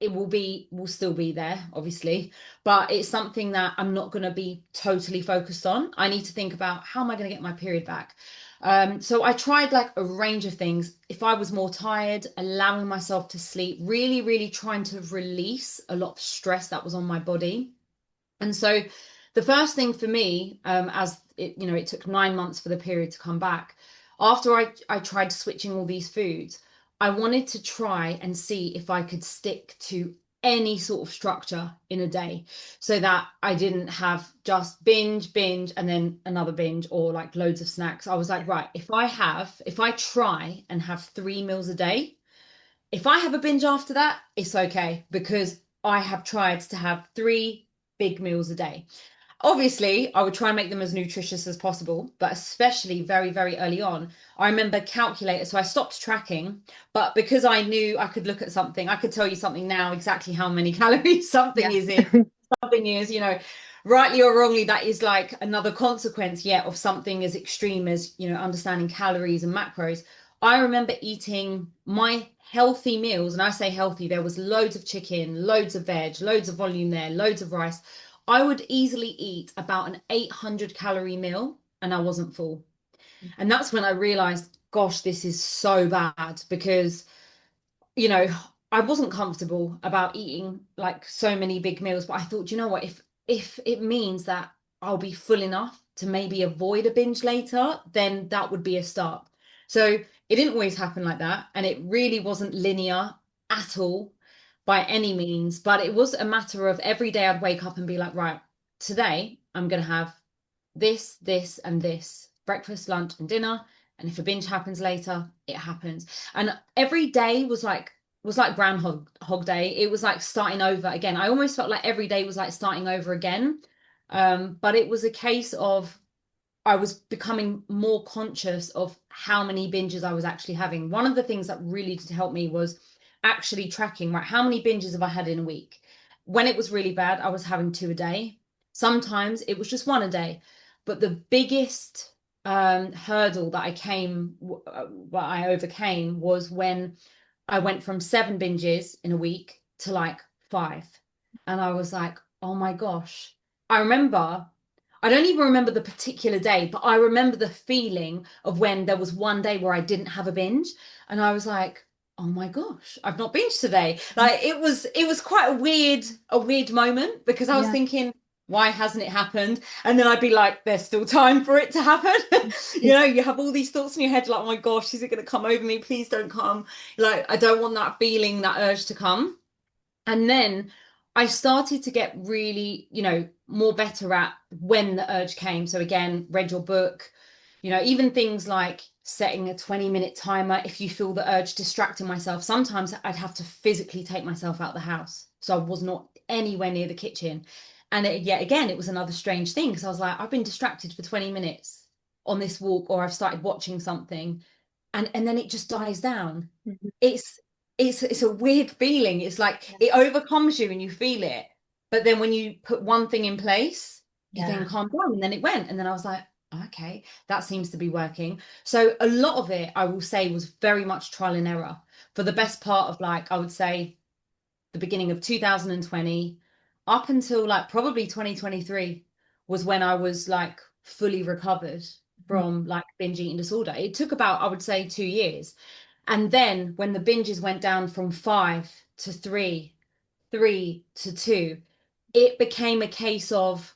will still be there, obviously, but it's something that I'm not going to be totally focused on. I need to think about how am I going to get my period back. So I tried like a range of things. If I was more tired, allowing myself to sleep, really, really trying to release a lot of stress that was on my body. And so the first thing for me, as it, it took 9 months for the period to come back, after I tried switching all these foods, I wanted to try and see if I could stick to any sort of structure in a day so that I didn't have just binge, and then another binge or like loads of snacks. I was like, right, if I try and have 3 meals a day, if I have a binge after that, it's okay because I have tried to have 3 big meals a day. Obviously, I would try and make them as nutritious as possible, but especially very, very early on, I remember calculator. So I stopped tracking, but because I knew I could look at something, I could tell you something now exactly how many calories something Yeah. is in. Something is, rightly or wrongly, that is like another consequence yet of something as extreme as, understanding calories and macros. I remember eating my healthy meals, and I say healthy, there was loads of chicken, loads of veg, loads of volume there, loads of rice. I would easily eat about an 800-calorie meal and I wasn't full. And that's when I realized, gosh, this is so bad because, you know, I wasn't comfortable about eating like so many big meals, but I thought, you know what, if it means that I'll be full enough to maybe avoid a binge later, then that would be a start. So it didn't always happen like that, and it really wasn't linear at all by any means, but it was a matter of every day I'd wake up and be like, right, today I'm going to have this, and this breakfast, lunch, and dinner. And if a binge happens later, it happens. And every day was like Groundhog Day. It was like starting over again. I almost felt like every day was like starting over again. But it was a case of I was becoming more conscious of how many binges I was actually having. One of the things that really did help me was actually tracking, right? How many binges have I had in a week? When it was really bad, I was having 2 a day. Sometimes it was just 1 a day. But the biggest hurdle that what I overcame was when I went from 7 binges in a week to like 5. And I was like, oh my gosh. I remember I don't even remember the particular day, but I remember the feeling of when there was one day where I didn't have a binge, and I was like, "Oh my gosh, I've not binged today." Like it was quite a weird moment because I was Yeah. thinking, "Why hasn't it happened?" And then I'd be like, "There's still time for it to happen." You have all these thoughts in your head like, "Oh my gosh, is it going to come over me? Please don't come." Like I don't want that feeling, that urge to come. And then I started to get really, more better at when the urge came. So again, read your book, even things like setting a 20-minute timer. If you feel the urge, distracting myself, sometimes I'd have to physically take myself out the house. So I was not anywhere near the kitchen. And yet again, it was another strange thing because I was like, I've been distracted for 20 minutes on this walk, or I've started watching something, and then it just dies down. Mhm. It's it's a weird feeling. It's like Yeah. it overcomes you and you feel it. But then when you put one thing in place, you Yeah. then calm down, and then it went. And then I was like, okay, that seems to be working. So a lot of it, I will say, was very much trial and error for the best part of like, I would say the beginning of 2020 up until like probably 2023 was when I was like fully recovered Mhm. from like binge eating disorder. It took about, I would say, 2 years. And then when the binges went down from 5 to 3, 3 to 2, it became a case of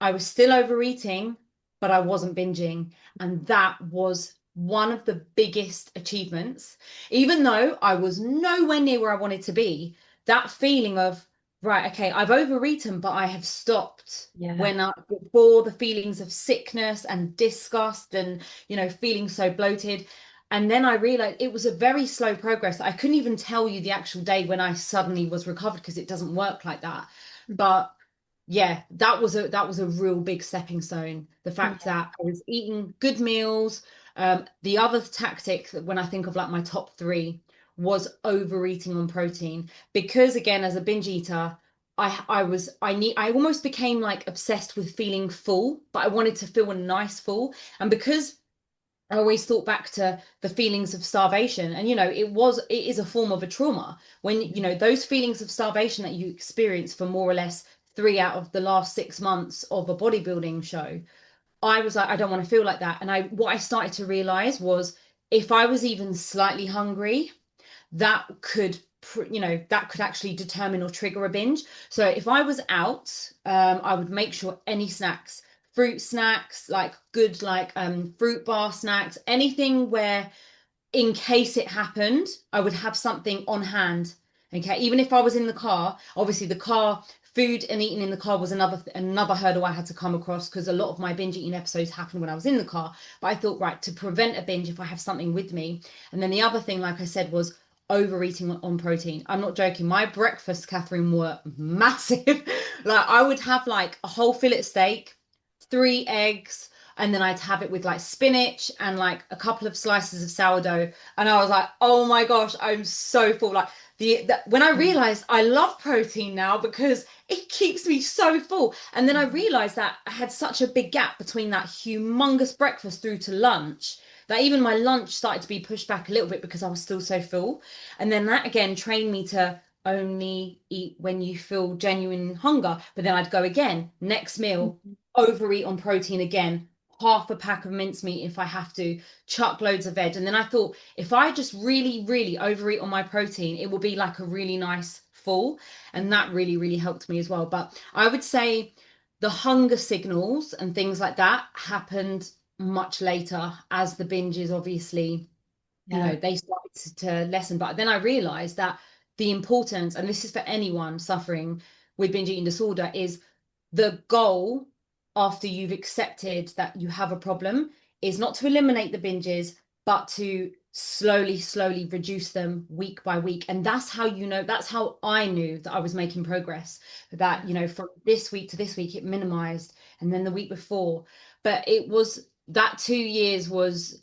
I was still overeating, but I wasn't binging. And that was one of the biggest achievements. Even though I was nowhere near where I wanted to be, that feeling of, right, okay, I've overeaten, but I have stopped Yeah. when before the feelings of sickness and disgust and, feeling so bloated. And then I realized it was a very slow progress. I couldn't even tell you the actual day when I suddenly was recovered because it doesn't work like that. But yeah, that was a real big stepping stone. The fact Yeah. that I was eating good meals. The other tactic that when I think of like my top three was overeating on protein because again, as a binge eater, I almost became like obsessed with feeling full, but I wanted to feel a nice full. And because I always thought back to the feelings of starvation. And, it is a form of a trauma when, those feelings of starvation that you experience for more or less 3 out of the last 6 months of a bodybuilding show. I was like, I don't want to feel like that. And what I started to realize was if I was even slightly hungry, that could that could actually determine or trigger a binge. So if I was out, I would make sure any snacks, fruit snacks, like good like fruit bar snacks, anything where in case it happened, I would have something on hand. Okay, even if I was in the car, obviously the car food and eating in the car was another hurdle I had to come across because a lot of my binge eating episodes happened when I was in the car. But I thought, right, to prevent a binge, if I have something with me. And then the other thing, like I said, was overeating on protein. I'm not joking. My breakfast, Kathryn, were massive. Like I would have like a whole fillet steak, 3 eggs, and then I'd have it with like spinach and like a couple of slices of sourdough. And I was like, oh my gosh, I'm so full. Like when I realized I love protein now because it keeps me so full. And then I realized that I had such a big gap between that humongous breakfast through to lunch that even my lunch started to be pushed back a little bit because I was still so full. And then that again trained me to only eat when you feel genuine hunger. But then I'd go again, next meal, overeat on protein again, half a pack of mincemeat if I have to, chuck loads of veg. And then I thought, if I just really, really overeat on my protein, it will be like a really nice full. And that really, really helped me as well. But I would say the hunger signals and things like that happened much later as the binges obviously Yeah. they started to lessen. But then I realized that the importance, and this is for anyone suffering with binge eating disorder, is the goal after you've accepted that you have a problem is not to eliminate the binges, but to slowly, slowly reduce them week by week. And that's how that's how I knew that I was making progress. That, from this week to this week, it minimized. And then the week before. But it was that 2 years was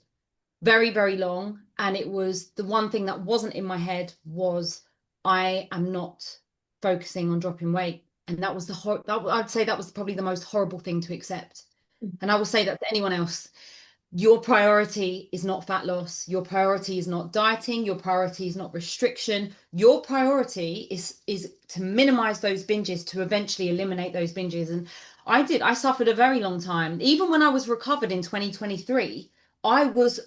very, very long. And it was the one thing that wasn't in my head was I am not focusing on dropping weight. And that was I'd say that was probably the most horrible thing to accept. And I will say that to anyone else. Your priority is not fat loss. Your priority is not dieting. Your priority is not restriction. Your priority is to minimize those binges, to eventually eliminate those binges. And I suffered a very long time. Even when I was recovered in 2023, I was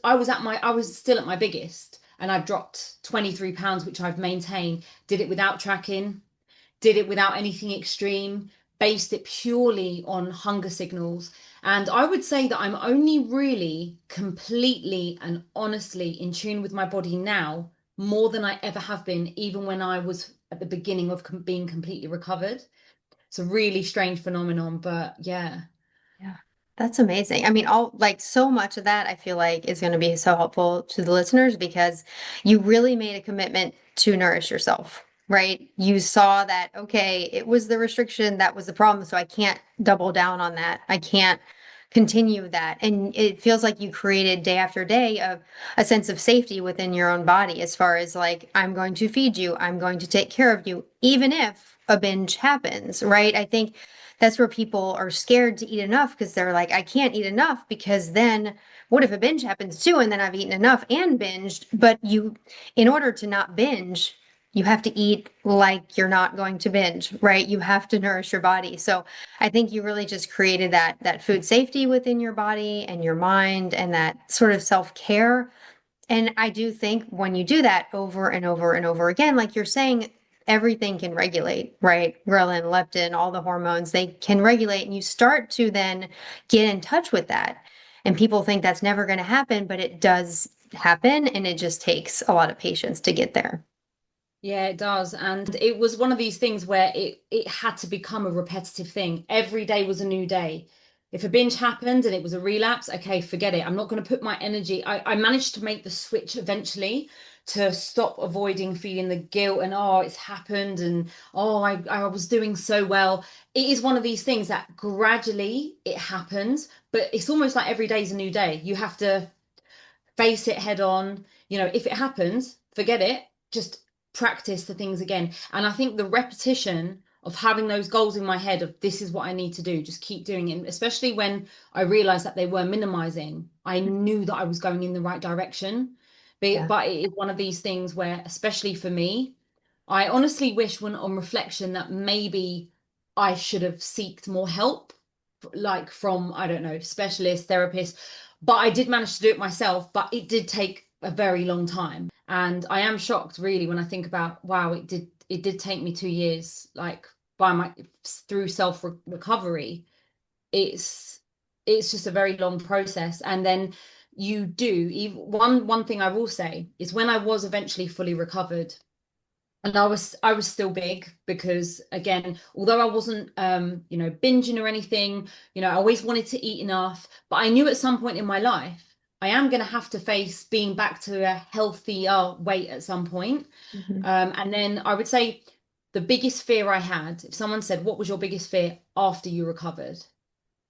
still at my biggest and I've dropped 23 pounds, which I've maintained. Did it without tracking, did it without anything extreme, based it purely on hunger signals. And I would say that I'm only really completely and honestly in tune with my body now, more than I ever have been, even when I was at the beginning of being completely recovered. It's a really strange phenomenon, but yeah. Yeah, that's amazing. I mean, all like so much of that I feel like is going to be so helpful to the listeners because you really made a commitment to nourish yourself, right? You saw that, okay, it was the restriction that was the problem, so I can't double down on that. I can't continue that. And it feels like you created day after day of a sense of safety within your own body as far as like, I'm going to feed you, I'm going to take care of you, even if a binge happens, right? I think that's where people are scared to eat enough because they're like, I can't eat enough because then what if a binge happens too? And then I've eaten enough and binged. But in order to not binge, you have to eat like you're not going to binge, right? You have to nourish your body. So I think you really just created that food safety within your body and your mind and that sort of self-care. And I do think when you do that over and over and over again, like you're saying, everything can regulate, right? Ghrelin, leptin, all the hormones, they can regulate. And you start to then get in touch with that. And people think that's never going to happen, but it does happen. And it just takes a lot of patience to get there. Yeah, it does. And it was one of these things where it had to become a repetitive thing. Every day was a new day. If a binge happened and it was a relapse, okay, forget it. I'm not going to put my energy. I managed to make the switch eventually to stop avoiding feeling the guilt and oh, it's happened and oh, I was doing so well. It is one of these things that gradually it happens, but it's almost like every day is a new day. You have to face it head on. If it happens, forget it. Just practice the things again. And I think the repetition of having those goals in my head of this is what I need to do, just keep doing it. And especially when I realized that they were minimizing, I knew that I was going in the right direction. Yeah. But it is one of these things where, especially for me, I honestly wish when on reflection that maybe I should have sought more help, like from, I don't know, specialists, therapists. But I did manage to do it myself, but it did take a very long time. And I am shocked really when I think about, wow, it did take me 2 years, like by my through self recovery. It's it's just a very long process. And then you do even one thing I will say is when I was eventually fully recovered, and I was still big because again, although I wasn't binging or anything, I always wanted to eat enough, but I knew at some point in my life I am going to have to face being back to a healthier weight at some point. Mhm. And then I would say the biggest fear I had, if someone said, what was your biggest fear after you recovered?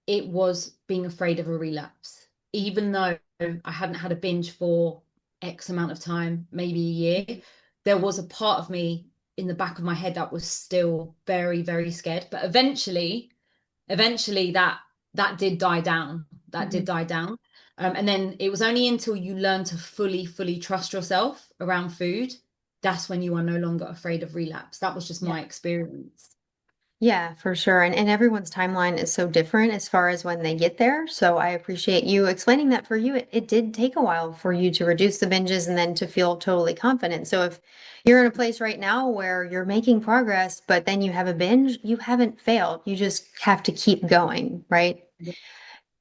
It was being afraid of a relapse. Even though I hadn't had a binge for X amount of time, maybe a year, there was a part of me in the back of my head that was still very, very scared. But eventually that did die down. That did Mhm. die down. And then it was only until you learn to fully, fully trust yourself around food, that's when you are no longer afraid of relapse. That was just Yeah. my experience. Yeah, for sure. And everyone's timeline is so different as far as when they get there. So I appreciate you explaining that for you. It did take a while for you to reduce the binges and then to feel totally confident. So if you're in a place right now where you're making progress, but then you have a binge, you haven't failed. You just have to keep going, right? Yeah,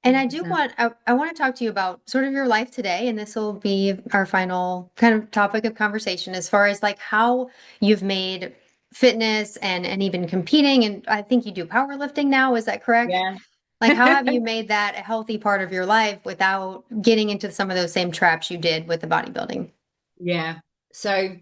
And I do 100%. want, I want to talk to you about sort of your life today, and this will be our final kind of topic of conversation as far as like how you've made fitness and even competing. And I think you do powerlifting now, is that correct? Yeah. Like, how have you made that a healthy part of your life without getting into some of those same traps you did with the bodybuilding? Yeah. So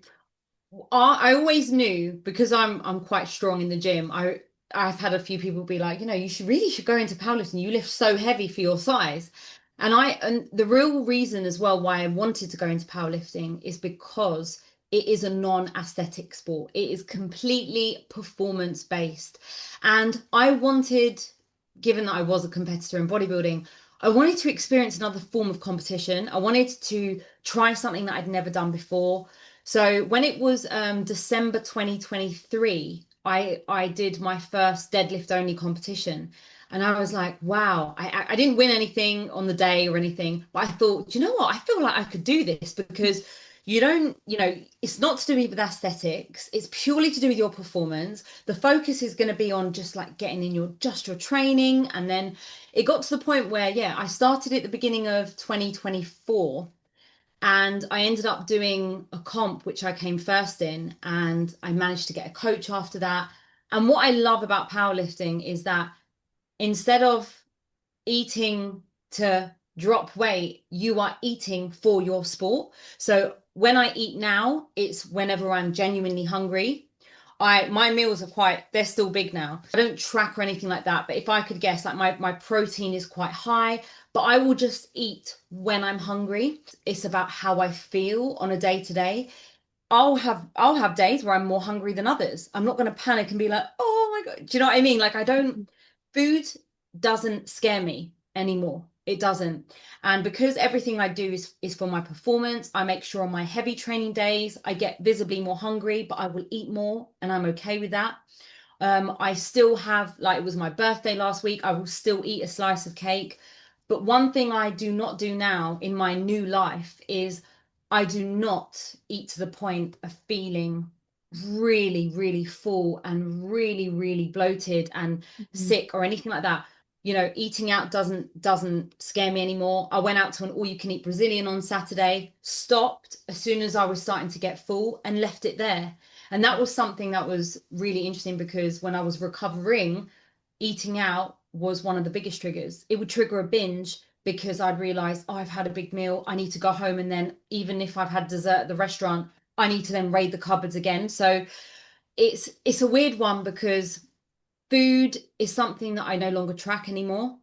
I always knew because I'm quite strong in the gym. I've had a few people be like, you should go into powerlifting. You lift so heavy for your size. And the real reason as well why I wanted to go into powerlifting is because it is a non-aesthetic sport. It is completely performance based. And I wanted, given that I was a competitor in bodybuilding, I wanted to experience another form of competition. I wanted to try something that I'd never done before. So when it was December 2023, I did my first deadlift only competition. And I was like, wow, I didn't win anything on the day or anything, but I thought, you know what? I feel like I could do this because you don't, it's not to do with aesthetics. It's purely to do with your performance. The focus is going to be on just like getting in your training. And then it got to the point where, yeah, I started at the beginning of 2024 and I ended up doing a comp, which I came first in, and I managed to get a coach after that. And what I love about powerlifting is that instead of eating to drop weight, you are eating for your sport. So when I eat now, it's whenever I'm genuinely hungry. My meals are they're still big now. I don't track or anything like that, but if I could guess, like my protein is quite high, but I will just eat when I'm hungry. It's about how I feel on a day to day. I'll have days where I'm more hungry than others. I'm not going to panic and be like, oh my God. Do you know what I mean? Like I don't, food doesn't scare me anymore. It doesn't. And because everything I do is for my performance, I make sure on my heavy training days I get visibly more hungry, but I will eat more and I'm okay with that. I still have, like it was my birthday last week, I will still eat a slice of cake. But one thing I do not do now in my new life is I do not eat to the point of feeling really, really full and really, really bloated and Mhm. sick or anything like that. Eating out doesn't scare me anymore. I went out to an all-you-can-eat Brazilian on Saturday, stopped as soon as I was starting to get full and left it there. And that was something that was really interesting because when I was recovering, eating out was one of the biggest triggers. It would trigger a binge because I'd realize, oh, I've had a big meal. I need to go home. And then even if I've had dessert at the restaurant, I need to then raid the cupboards again. So it's a weird one because food is something that I no longer track anymore.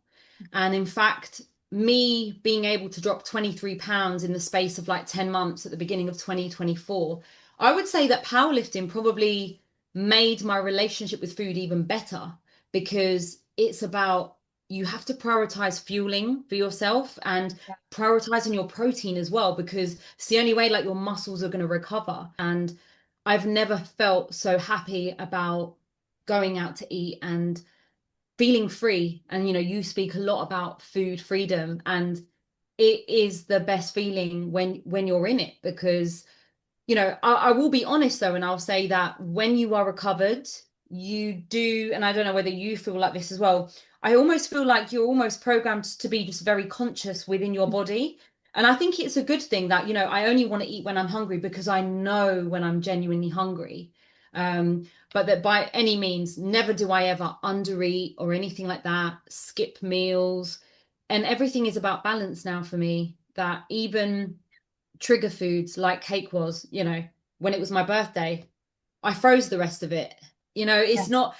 And in fact, me being able to drop 23 pounds in the space of like 10 months at the beginning of 2024, I would say that powerlifting probably made my relationship with food even better, because it's about, you have to prioritize fueling for yourself and prioritizing your protein as well, because it's the only way like your muscles are going to recover. And I've never felt so happy about going out to eat and feeling free. And you speak a lot about food freedom, and it is the best feeling when you're in it, because I will be honest though, and I'll say that when you are recovered, you do, and I don't know whether you feel like this as well, I almost feel like you're almost programmed to be just very conscious within your body. And I think it's a good thing that, I only want to eat when I'm hungry, because I know when I'm genuinely hungry. But that by any means, never do I ever undereat or anything like that, skip meals. And everything is about balance now for me, that even trigger foods like cake was, when it was my birthday, I froze the rest of it. It's not,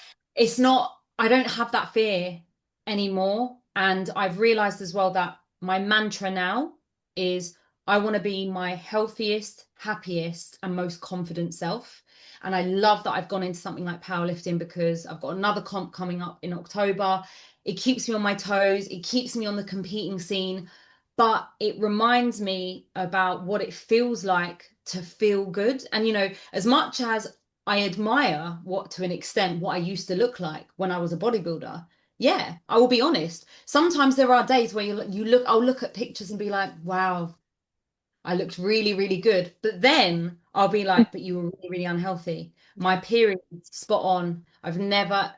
I don't have that fear anymore. And I've realized as well that my mantra now is, I want to be my healthiest, happiest, and most confident self. And I love that I've gone into something like powerlifting, because I've got another comp coming up in October. It keeps me on my toes. It keeps me on the competing scene, but it reminds me about what it feels like to feel good. And, as much as I admire to an extent, what I used to look like when I was a bodybuilder. Yeah, I will be honest. Sometimes there are days where I'll look at pictures and be like, wow, I looked really, really good. But then I'll be like, but you were really, really unhealthy. My period spot on.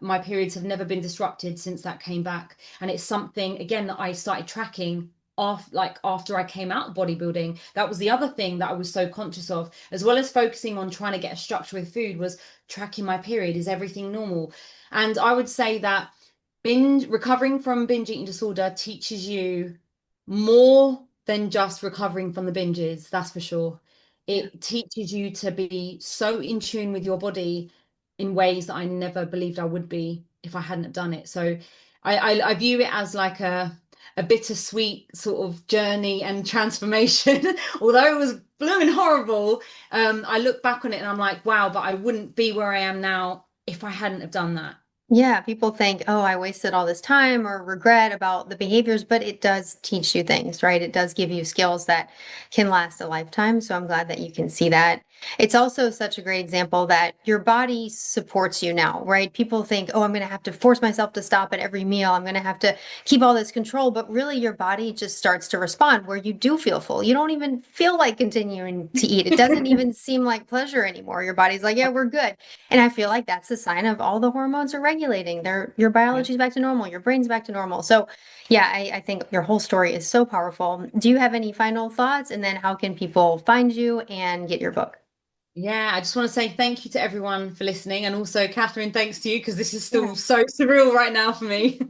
My periods have never been disrupted since that came back. And it's something, again, that I started tracking after I came out of bodybuilding. That was the other thing that I was so conscious of, as well as focusing on trying to get a structure with food, was tracking my period. Is everything normal? And I would say that recovering from binge eating disorder teaches you more than just recovering from the binges, that's for sure. It teaches you to be so in tune with your body in ways that I never believed I would be if I hadn't done it. So I view it as like a bittersweet sort of journey and transformation. Although it was blooming horrible, I look back on it and I'm like, wow, but I wouldn't be where I am now if I hadn't have done that. Yeah, people think, oh, I wasted all this time or regret about the behaviors, but it does teach you things, right? It does give you skills that can last a lifetime. So I'm glad that you can see that. It's also such a great example that your body supports you now, right? People think, oh, I'm going to have to force myself to stop at every meal. I'm going to have to keep all this control. But really, your body just starts to respond where you do feel full. You don't even feel like continuing to eat. It doesn't even seem like pleasure anymore. Your body's like, yeah, we're good. And I feel like that's a sign of all the hormones are regulating. Your biology's back to normal, your brain's back to normal. So yeah, I think your whole story is so powerful. Do you have any final thoughts? And then how can people find you and get your book? Yeah, I just want to say thank you to everyone for listening. And also, Kathryn, thanks to you, because this is still so surreal right now for me,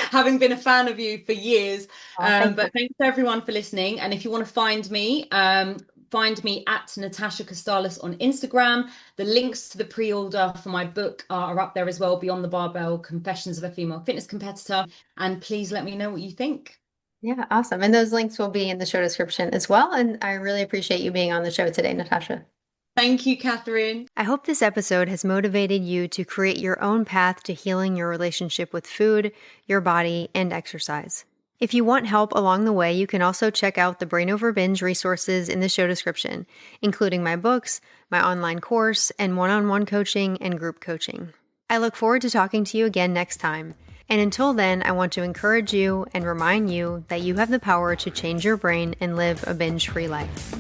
having been a fan of you for years. But thanks to everyone for listening. And if you want to find me at Natasha Kostalas on Instagram. The links to the pre-order for my book are up there as well, Beyond the Barbell, Confessions of a Female Fitness Competitor. And please let me know what you think. Yeah, awesome. And those links will be in the show description as well. And I really appreciate you being on the show today, Natasha. Thank you, Kathryn. I hope this episode has motivated you to create your own path to healing your relationship with food, your body, and exercise. If you want help along the way, you can also check out the Brain Over Binge resources in the show description, including my books, my online course, and one-on-one coaching and group coaching. I look forward to talking to you again next time. And until then, I want to encourage you and remind you that you have the power to change your brain and live a binge-free life.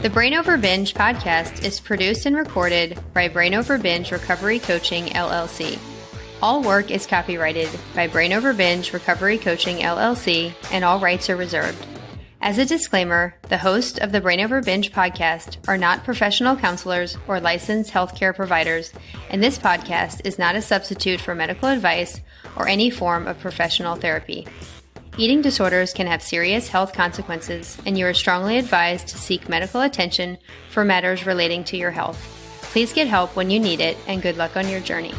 The Brain Over Binge podcast is produced and recorded by Brain Over Binge Recovery Coaching, LLC. All work is copyrighted by Brain Over Binge Recovery Coaching, LLC, and all rights are reserved. As a disclaimer, the hosts of the Brain Over Binge podcast are not professional counselors or licensed healthcare providers, and this podcast is not a substitute for medical advice or any form of professional therapy. Eating disorders can have serious health consequences, and you are strongly advised to seek medical attention for matters relating to your health. Please get help when you need it, and good luck on your journey.